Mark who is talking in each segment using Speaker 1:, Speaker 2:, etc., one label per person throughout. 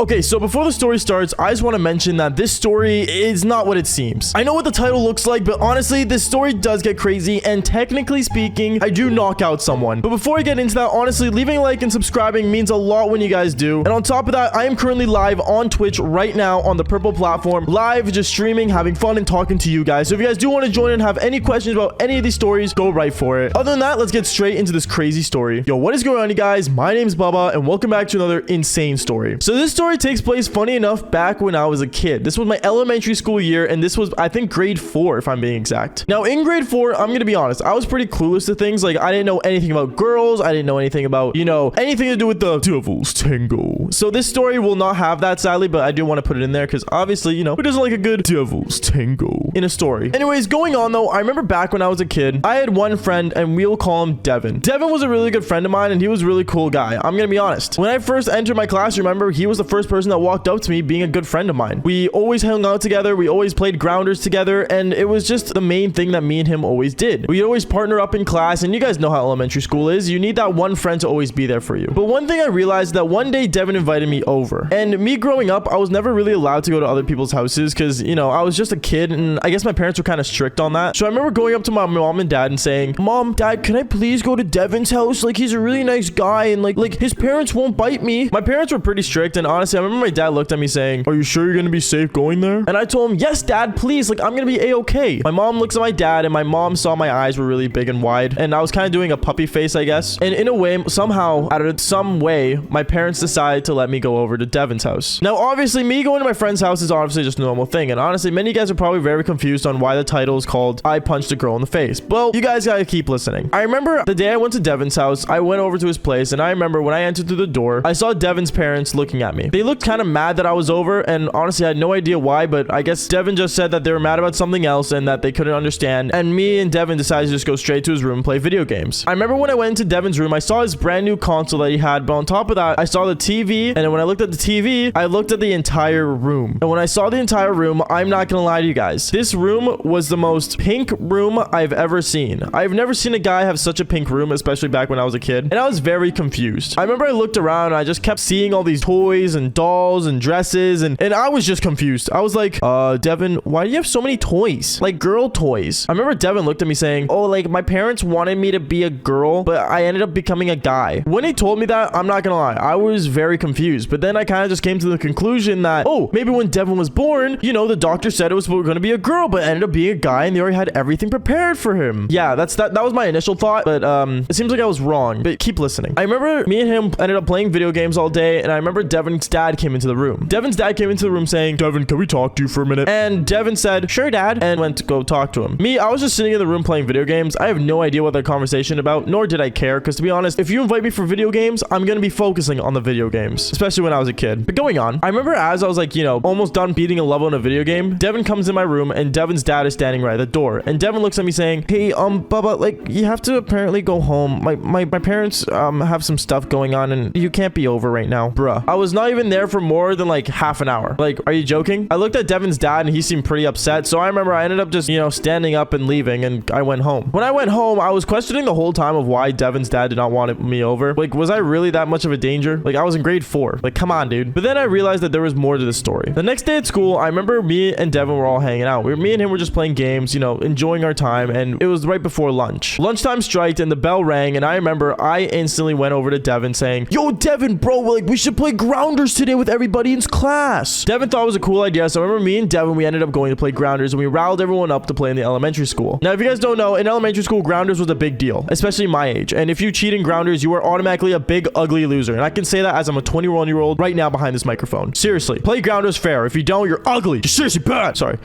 Speaker 1: Okay, so before the story starts, I just want to mention that this story is not what it seems. I know what the title looks like, but honestly, this story does get crazy, and technically speaking, I do knock out someone. But before I get into that, honestly, leaving a like and subscribing means a lot when you guys do. And on top of that, I am currently live on Twitch right now on the purple platform, live, just streaming, having fun, and talking to you guys. So if you guys do want to join and have any questions about any of these stories, go right for it. Other than that, let's get straight into this crazy story. Yo, what is going on, you guys? My name is Baba, and welcome back to another insane story. So this story takes place, funny enough, back when I was a kid. This was my elementary school year, and this was, I think, grade 4, if I'm being exact. Now, in grade 4, I'm gonna be honest, I was pretty clueless to things. Like, I didn't know anything about girls. I didn't know anything about, anything to do with the Devil's Tango. So this story will not have that, sadly, but I do want to put it in there because obviously, who doesn't like a good Devil's Tango in a story? Anyways, going on though, I remember back when I was a kid, I had one friend, and we'll call him Devin. Devin was a really good friend of mine, and he was a really cool guy. I'm gonna be honest. When I first entered my class, remember, he was the first person that walked up to me being a good friend of mine. We always hung out together. We always played grounders together, and it was just the main thing that me and him always did. We'd always partner up in class, and you guys know how elementary school is. You need that one friend to always be there for you. But one thing I realized that one day Devin invited me over, and me growing up, I was never really allowed to go to other people's houses because, I was just a kid, and I guess my parents were kind of strict on that. So I remember going up to my mom and dad and saying, "Mom, Dad, can I please go to Devin's house? Like, he's a really nice guy, and like his parents won't bite me." My parents were pretty strict, and honestly, I remember my dad looked at me saying, "Are you sure you're gonna be safe going there?" And I told him, "Yes, Dad, please, like, I'm gonna be a-okay." My mom looks at my dad, and my mom saw my eyes were really big and wide, and I was kind of doing a puppy face, I guess. And in a way, somehow, out of some way, my parents decided to let me go over to Devin's house. Now, obviously, me going to my friend's house is obviously just a normal thing, and honestly, many of you guys are probably very confused on why the title is called "I Punched a Girl in the Face." Well, you guys gotta keep listening. I remember the day I went to Devin's house, I went over to his place, and I remember when I entered through the door, I saw Devin's parents looking at me. They looked kind of mad that I was over, and honestly, I had no idea why, but I guess Devin just said that they were mad about something else and that they couldn't understand, and me and Devin decided to just go straight to his room and play video games. I remember when I went into Devin's room, I saw his brand new console that he had, but on top of that, I saw the TV, and when I looked at the TV, I looked at the entire room. And when I saw the entire room, I'm not gonna lie to you guys, this room was the most pink room I've ever seen. I've never seen a guy have such a pink room, especially back when I was a kid, and I was very confused. I remember I looked around, and I just kept seeing all these toys and dolls and dresses, and I was just confused. I was like, Devin, why do you have so many toys? Like, girl toys. I remember Devin looked at me saying, "Oh, like, my parents wanted me to be a girl, but I ended up becoming a guy." When he told me that, I'm not gonna lie, I was very confused. But then I kind of just came to the conclusion that, oh, maybe when Devin was born, the doctor said it was going to be a girl, but it ended up being a guy, and they already had everything prepared for him. Yeah, that was my initial thought, but it seems like I was wrong. But keep listening. I remember me and him ended up playing video games all day, and I remember Devin's dad came into the room. Devin's dad came into the room saying, "Devin, can we talk to you for a minute?" And Devin said, "Sure, Dad," and went to go talk to him. Me, I was just sitting in the room playing video games. I have no idea what their conversation about, nor did I care, because to be honest, if you invite me for video games, I'm gonna be focusing on the video games, especially when I was a kid. But going on, I remember as I was like, almost done beating a level in a video game, Devin comes in my room, and Devin's dad is standing right at the door. And Devin looks at me saying, "Hey, Bubba, like, you have to apparently go home. My parents, have some stuff going on, and you can't be over right now." Bruh. I was not even there for more than like half an hour. Like, are you joking? I looked at Devin's dad, and he seemed pretty upset. So I remember I ended up just, standing up and leaving, and I went home. When I went home, I was questioning the whole time of why Devin's dad did not want me over. Like, was I really that much of a danger? Like, I was in grade 4. Like, come on, dude. But then I realized that there was more to the story. The next day at school, I remember me and Devin were all hanging out. Me and him were just playing games, enjoying our time, and it was right before lunch. Lunchtime striked, and the bell rang, and I remember I instantly went over to Devin saying, "Yo, Devin, bro, like, we should play grounders today with everybody in class." Devin thought it was a cool idea, so I remember me and Devin, we ended up going to play grounders, and we riled everyone up to play in the elementary school. Now, if you guys don't know, in elementary school, grounders was a big deal, especially my age. And if you cheat in grounders, you are automatically a big, ugly loser. And I can say that as I'm a 21-year-old right now behind this microphone. Seriously, play grounders fair. If you don't, you're ugly. You're seriously bad. Sorry.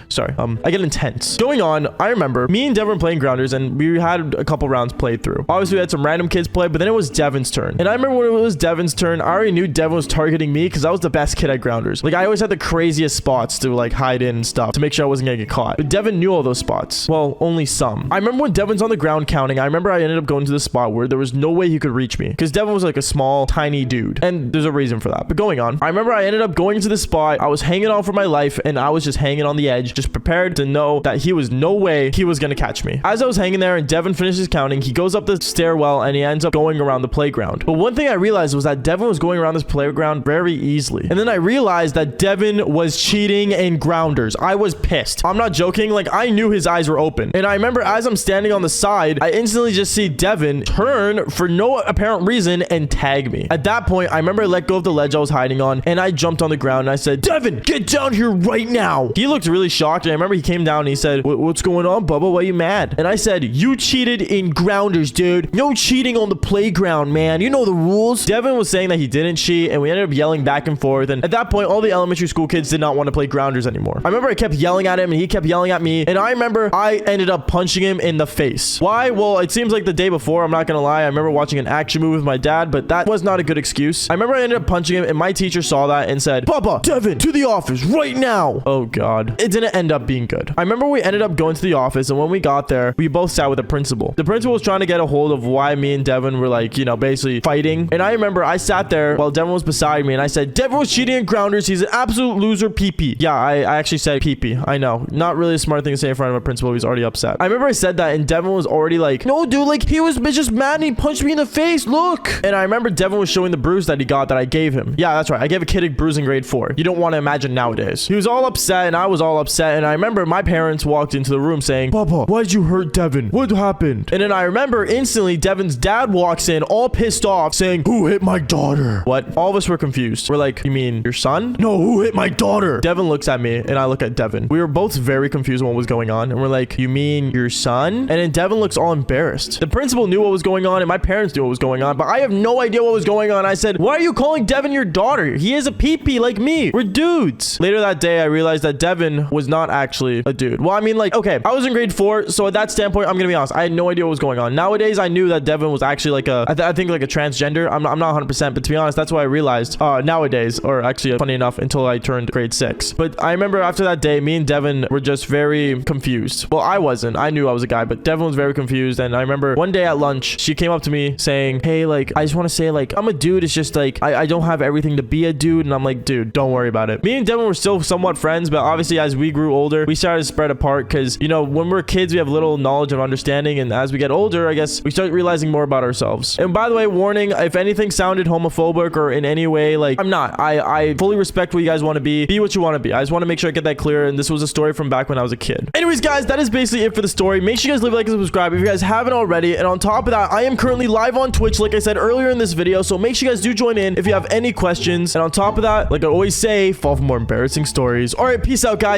Speaker 1: I get intense. Going on, I remember me and Devin playing grounders, and we had a couple rounds played through. Obviously, we had some random kids play, but then it was Devin's turn. And I remember when it was Devin's turn, I already knew Devin was targeting me because I was the best kid at grounders. Like, I always had the craziest spots to, like, hide in and stuff to make sure I wasn't gonna get caught. But Devin knew all those spots. Well, only some. I remember when Devin's on the ground counting, I remember I ended up going to the spot where there was no way he could reach me because Devin was like a small, tiny dude. And there's a reason for that. But going on, I remember I ended up going to the spot. I was hanging on for my life, and I was just hanging on the edge, just prepared to know that he was no way he was gonna catch me. As I was hanging there and Devin finishes counting, he goes up the stairwell, and he ends up going around the playground. But one thing I realized was that Devin was going around this playground very easily. And then I realized that Devin was cheating in grounders. I was pissed. I'm not joking. Like, I knew his eyes were open. And I remember as I'm standing on the side, I instantly just see Devin turn for no apparent reason and tag me. At that point, I remember I let go of the ledge I was hiding on, and I jumped on the ground and I said, Devin, get down here right now. He looked really shocked, and I remember he came down and he said, what's going on, Bubba? Why are you mad? And I said, you cheated in grounders, dude. No cheating on the playground, man. You know the rules. Devin was saying that he didn't cheat, and we ended up yelling back and forth. And at that point, all the elementary school kids did not want to play grounders anymore. I remember I kept yelling at him, and he kept yelling at me. And I remember I ended up punching him in the face. Why? Well, it seems like the day before, I'm not gonna lie, I remember watching an action movie with my dad, but that was not a good excuse. I remember I ended up punching him, and my teacher saw that and said, Bubba, Devin, to the office right now. Oh God. It didn't end up being good. I remember we ended up going to the office, and when we got there, we both sat with the principal. The principal was trying to get a hold of why me and Devin were like, you know, basically fighting. And I remember I sat there while Devin was beside me, and I said, Devin was cheating in grounders. He's an absolute loser, pee-pee. Yeah, I actually said pee-pee. I know. Not really a smart thing to say in front of a principal. He's already upset. I remember I said that, and Devin was already like, no, dude, like, he was just mad and he punched me in the face. Look. And I remember Devin was showing the bruise that he got that I gave him. Yeah, that's right. I gave a kid a bruise in grade 4. You don't want to imagine nowadays. He was all upset, and I was all upset. And I remember my parents walked into the room saying, Papa, why did you hurt Devin? What happened? And then I remember instantly Devin's dad walks in all pissed off saying, who hit my daughter? What? All of us were confused. We're like, you mean your son? No, who hit my daughter? Devin looks at me, and I look at Devin. We were both very confused on what was going on. And we're like, you mean your son? And then Devin looks all embarrassed. The principal knew what was going on, and my parents knew what was going on, but I have no idea what was going on. I said, why are you calling Devin your daughter? He is a pee-pee like me. We're dudes. Later that day, I realized that Devin was not actually a dude. Well, I mean, like, okay, I was in grade 4, so at that standpoint, I'm gonna be honest, I had no idea what was going on. Nowadays, I knew that Devin was actually like I think like a transgender. I'm not 100%, but to be honest, that's what I realized nowadays, or actually, funny enough, until I turned grade 6. But I remember after that day, me and Devin were just very confused. Well, I wasn't. I knew I was a guy, but Devin was very confused. And I remember one day at lunch, she came up to me saying, hey, like, I just want to say, like, I'm a dude. It's just like, I don't have everything to be a dude. And I'm like, dude, don't worry about it. Me and Devin were still somewhat friends, but obviously as we grew older, we started to spread apart because, you know, when we're kids, we have little knowledge of understanding. And as we get older, I guess we start realizing more about ourselves. And by the way, warning, if anything sounded homophobic or in any way, like, I'm not. I fully respect what you guys want to be. Be what you want to be. I just want to make sure I get that clear. And this was a story from back when I was a kid. Anyways, guys, that is basically it for the story. Make sure you guys leave a like and subscribe if you guys haven't already. And on top of that, I am currently live on Twitch, like I said earlier in this video. So make sure you guys do join in if you have any questions. And on top of that, like I always say, fall for more embarrassing stories. All right, peace out, guys.